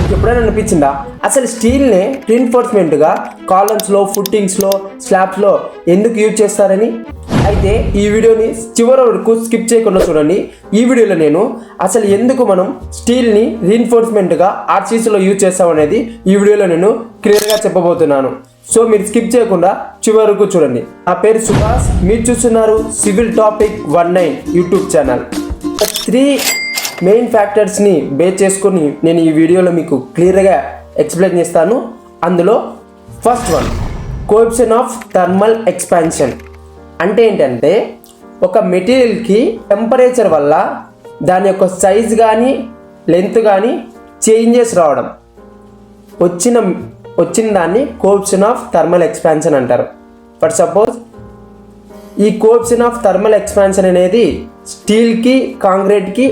మీకు ఎప్పుడైనా అనిపించిందా అసలు స్టీల్ని రీన్ఫోర్స్మెంట్గా కాలమ్స్లో, ఫుట్టింగ్స్లో, స్లాబ్స్లో ఎందుకు యూజ్ చేస్తారని? అయితే ఈ వీడియోని చివరి వరకు స్కిప్ చేయకుండా చూడండి. ఈ వీడియోలో నేను అసలు ఎందుకు మనం స్టీల్ని రీన్ఫోర్స్మెంట్గా ఆర్సీసీలో యూజ్ చేస్తామనేది ఈ వీడియోలో నేను క్లియర్గా చెప్పబోతున్నాను. సో మీరు స్కిప్ చేయకుండా చివరి వరకు చూడండి. నా పేరు సుభాష్, మీరు చూస్తున్నారు civil topic 19 YouTube channel. 3 main ఫ్యాక్టర్స్ని బేస్ చేసుకొని నేను ఈ వీడియోలో మీకు క్లియర్గా ఎక్స్ప్లెయిన్ చేస్తాను. అందులో first one, coefficient of thermal expansion. అంటే ఏంటంటే ఒక మెటీరియల్కి టెంపరేచర్ వల్ల దాని యొక్క సైజ్ కానీ లెంత్ కానీ చేంజెస్ రావడం, వచ్చిన దాన్ని కోఎఫిషియంట్ ఆఫ్ థర్మల్ ఎక్స్పాన్షన్ అంటారు. ఫర్ సపోజ్ ఈ కోఎఫిషియంట్ ఆఫ్ థర్మల్ ఎక్స్పాన్షన్ అనేది స్టీల్కి, కాంక్రీట్కి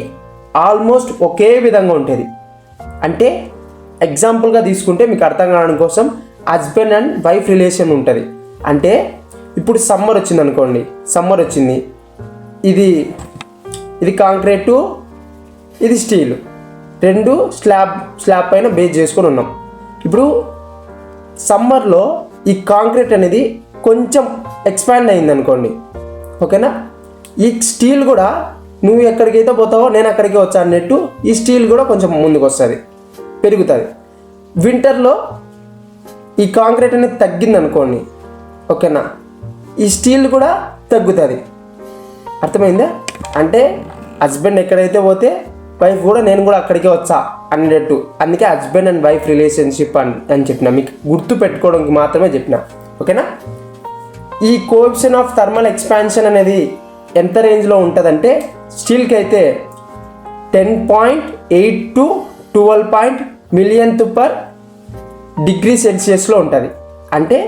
ఆల్మోస్ట్ ఒకే విధంగా ఉంటుంది. అంటే ఎగ్జాంపుల్గా తీసుకుంటే మీకు అర్థం కావడం కోసం హస్బెండ్ అండ్ వైఫ్ రిలేషన్ ఉంటుంది. అంటే ఇప్పుడు సమ్మర్ వచ్చింది అనుకోండి, సమ్మర్ వచ్చింది, ఇది కాంక్రీటు, ఇది స్టీల్, రెండు స్లాబ్ పైన బేస్ చేసుకొని ఉన్నాం. ఇప్పుడు సమ్మర్లో ఈ కాంక్రీట్ అనేది కొంచెం ఎక్స్పాండ్ అయింది అనుకోండి, ఓకేనా? ఈ స్టీల్ కూడా నువ్వు ఎక్కడికైతే పోతావో నేను అక్కడికే వచ్చా అన్నట్టు ఈ స్టీల్ కూడా కొంచెం ముందుకు వస్తుంది, పెరుగుతుంది. వింటర్లో ఈ కాంక్రీట్ అనేది తగ్గింది అనుకోండి, ఓకేనా, ఈ స్టీల్ కూడా తగ్గుతుంది. అర్థమైందా? అంటే హస్బెండ్ ఎక్కడైతే పోతే వైఫ్ కూడా నేను కూడా అక్కడికే వచ్చా అన్నట్టు. అందుకే హస్బెండ్ అండ్ వైఫ్ రిలేషన్షిప్ అని చెప్పిన, మీకు గుర్తు పెట్టుకోవడానికి మాత్రమే చెప్పిన, ఓకేనా? ఈ కోఎఫిషియంట్ ఆఫ్ థర్మల్ ఎక్స్పాన్షన్ అనేది ఎంత రేంజ్లో ఉంటుందంటే స్టీల్కి అయితే 10.8 to 12 millionth per degree Celsiusలో ఉంటుంది. అంటే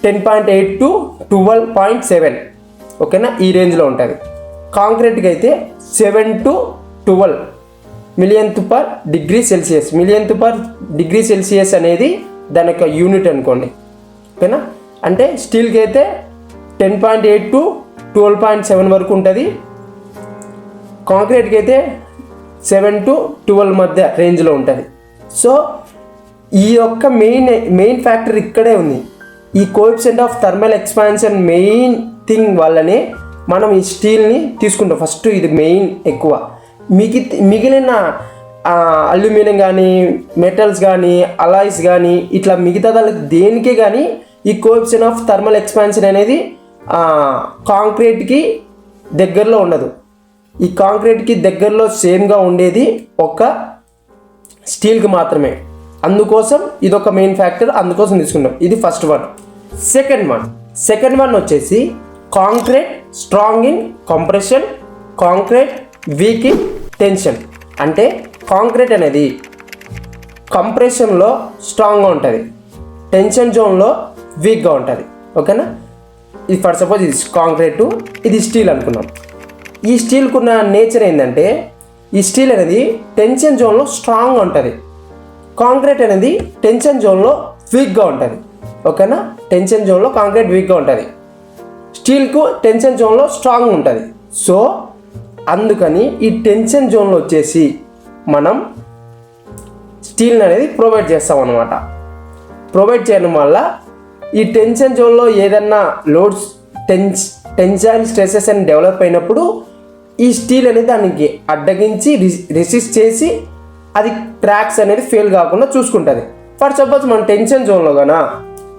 10.8 to 12.7, ఓకేనా, ఈ రేంజ్లో ఉంటుంది. కాంక్రీట్కి అయితే 7 to 12 millionth per degree Celsius. millionth per degree Celsius అనేది దాని యొక్క యూనిట్ అనుకోండి, ఓకేనా? అంటే స్టీల్కి అయితే 10.8 to 12.7 వరకు ఉంటుంది. కాంక్రీట్కి అయితే 7 to 12 మధ్య రేంజ్లో ఉంటుంది. సో ఈ యొక్క మెయిన్ ఫ్యాక్టర్ ఇక్కడే ఉంది. ఈ coefficient of thermal expansion main thing వల్లనే మనం ఈ స్టీల్ని తీసుకుంటాం. ఫస్ట్ ఇది మెయిన్ ఎక్కువ. మిగిలిన అల్యూమినియం కానీ, మెటల్స్ కానీ, అలాయిస్ కానీ, ఇట్లా మిగతా దానికి దేనికే కానీ ఈ కోఎఫిషియంట్ ఆఫ్ థర్మల్ ఎక్స్పాన్షన్ అనేది కాంక్రీట్కి దగ్గరలో ఉండదు. ఈ కాంక్రీట్కి దగ్గరలో సేమ్గా ఉండేది ఒక స్టీల్కి మాత్రమే. అందుకోసం ఇదొక మెయిన్ ఫ్యాక్టర్, అందుకోసం తీసుకున్నాం. ఇది ఫస్ట్ వన్. సెకండ్ వన్ వచ్చేసి concrete strong in compression, concrete week in tension. అంటే కాంక్రీట్ అనేది కంప్రెషన్లో స్ట్రాంగ్గా ఉంటుంది, టెన్షన్ జోన్లో వీక్గా ఉంటుంది, ఓకేనా? ఇది ఫర్ సపోజ్ ఇది కాంక్రీటు, ఇది స్టీల్ అనుకున్నాం. ఈ స్టీల్కున్న నేచర్ ఏంటంటే ఈ స్టీల్ అనేది టెన్షన్ జోన్లో స్ట్రాంగ్గా ఉంటుంది, కాంక్రీట్ అనేది టెన్షన్ జోన్లో వీక్గా ఉంటుంది, ఓకేనా? టెన్షన్ జోన్లో కాంక్రీట్ వీక్గా ఉంటుంది, స్టీల్కు టెన్షన్ జోన్లో స్ట్రాంగ్ ఉంటుంది. సో అందుకని ఈ టెన్షన్ జోన్లో వచ్చేసి మనం స్టీల్ అనేది ప్రొవైడ్ చేస్తాం అన్నమాట. ప్రొవైడ్ చేయడం వల్ల ఈ టెన్షన్ జోన్లో ఏదన్నా లోడ్స్, టెన్సైల్ స్ట్రెసెస్ అని డెవలప్ అయినప్పుడు ఈ స్టీల్ అనేది దానికి అడ్డగించి రెసిస్ట్ చేసి అది క్రాక్స్ అనేది ఫెయిల్ కాకుండా చూసుకుంటుంది. ఫర్ సపోజ్ మన టెన్షన్ జోన్లో కన్నా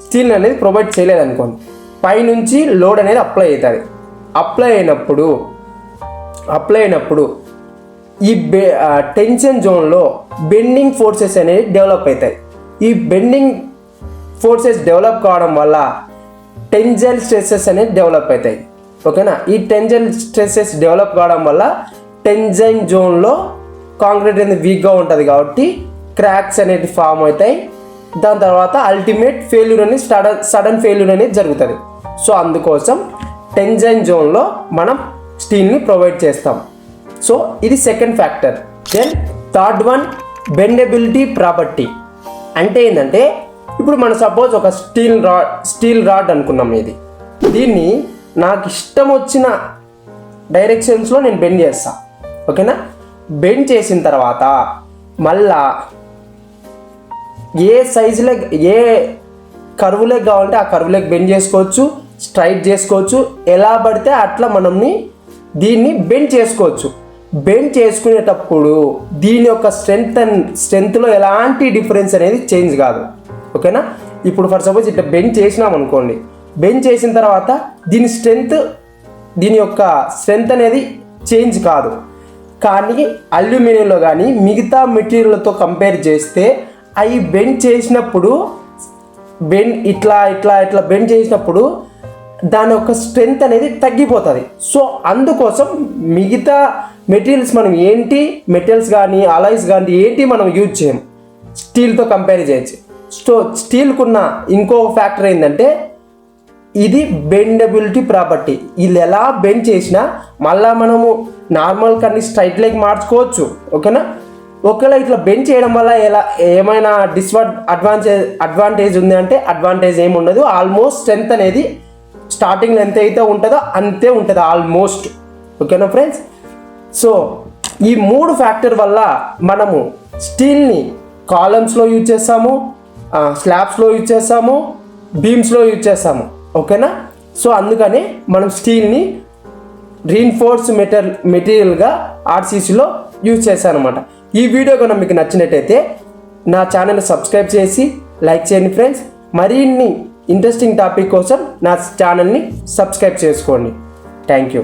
స్టీల్ అనేది ప్రొవైడ్ చేయలేదనుకోండి, పైనుంచి లోడ్ అనేది అప్లై అవుతుంది. అప్లై అయినప్పుడు ఈ టెన్షన్ జోన్లో బెండింగ్ ఫోర్సెస్ అనేవి డెవలప్ అవుతాయి. ఈ బెండింగ్ ఫోర్సెస్ డెవలప్ కావడం వల్ల టెన్సైల్ స్ట్రెసెస్ అనేది డెవలప్ అవుతాయి, ఓకేనా? ఈ టెన్సైల్ స్ట్రెసెస్ డెవలప్ కావడం వల్ల టెన్సైల్ జోన్లో కాంక్రీట్ అనేది వీక్గా ఉంటుంది కాబట్టి క్రాక్స్ అనేవి ఫామ్ అవుతాయి. దాని తర్వాత అల్టిమేట్ ఫెయిల్యూర్ అనేది సడన్ ఫెయిల్యూర్ అనేది జరుగుతుంది. సో అందుకోసం టెన్సైల్ జోన్లో మనం స్టీల్ని ప్రొవైడ్ చేస్తాం. సో ఇది second factor. Then third one, bendability property. అంటే ఏంటంటే ఇప్పుడు మనం సపోజ్ ఒక స్టీల్ రాడ్ అనుకున్నాం. దీన్ని నాకు ఇష్టం వచ్చిన డైరెక్షన్స్లో నేను బెండ్ చేస్తాను, ఓకేనా? బెండ్ చేసిన తర్వాత మళ్ళా ఏ సైజు లెగ్ ఏ కర్వ్ లెగ్ కావాలంటే ఆ కర్వ్ లెగ్ బెండ్ చేసుకోవచ్చు, స్ట్రైట్ చేసుకోవచ్చు, ఎలా పడితే అట్లా దీన్ని బెండ్ చేసుకోవచ్చు. బెండ్ చేసుకునేటప్పుడు దీని యొక్క స్ట్రెంగ్త్లో ఎలాంటి డిఫరెన్స్ అనేది చేంజ్ కాదు. ఓకేనా? ఇప్పుడు ఫర్ సపోజ్ ఇట్లా బెండ్ చేసినాం అనుకోండి, బెండ్ చేసిన తర్వాత దీని యొక్క స్ట్రెంగ్త్ అనేది చేంజ్ కాదు. కానీ అల్యూమినియంలో కానీ మిగతా మెటీరియల్తో కంపేర్ చేస్తే అవి బెండ్ చేసినప్పుడు ఇట్లా బెండ్ చేసినప్పుడు దాని యొక్క స్ట్రెంగ్త్ అనేది తగ్గిపోతుంది. సో అందుకోసం మిగతా మెటీరియల్స్ మనం మెటీరియల్స్ కానీ అలాయ్స్ కానీ మనం యూజ్ చేయం, స్టీల్తో కంపేర్ చేయొచ్చు. సో స్టీల్కున్న ఇంకో ఫ్యాక్టర్ ఏంటంటే ఇది బెండబిలిటీ ప్రాపర్టీ. ఇది ఎలా బెండ్ చేసినా మళ్ళీ మనము నార్మల్ కానీ స్ట్రైట్ లెగ్ మార్చుకోవచ్చు. ఓకేనా? ఒకవేళ ఇట్లా బెండ్ చేయడం వల్ల ఏమైనా అడ్వాంటేజ్ ఉంది అంటే అడ్వాంటేజ్ ఏమి ఉండదు. ఆల్మోస్ట్ స్ట్రెంత్ అనేది స్టార్టింగ్లో ఎంత అయితే ఉంటుందో అంతే ఉంటుంది ఆల్మోస్ట్. ఓకేనా ఫ్రెండ్స్? సో ఈ 3 ఫ్యాక్టర్ వల్ల మనము స్టీల్ని కాలమ్స్లో యూజ్ చేస్తాము, స్లాబ్స్లో యూజ్ చేస్తాము, బీమ్స్లో యూజ్ చేస్తాము. ఓకేనా? సో అందుకని మనం స్టీల్ని రీఇన్ఫోర్స్ మెటీరియల్గా ఆర్సీసీలో యూజ్ చేస్తాను అనమాట. ఈ వీడియో కనుక మీకు నచ్చినట్టయితే నా ఛానల్ని సబ్స్క్రైబ్ చేసి లైక్ చేయండి ఫ్రెండ్స్. మరిన్ని ఇంట్రెస్టింగ్ టాపిక్ కోసం నా ఛానల్ని సబ్స్క్రైబ్ చేసుకోండి. Thank you.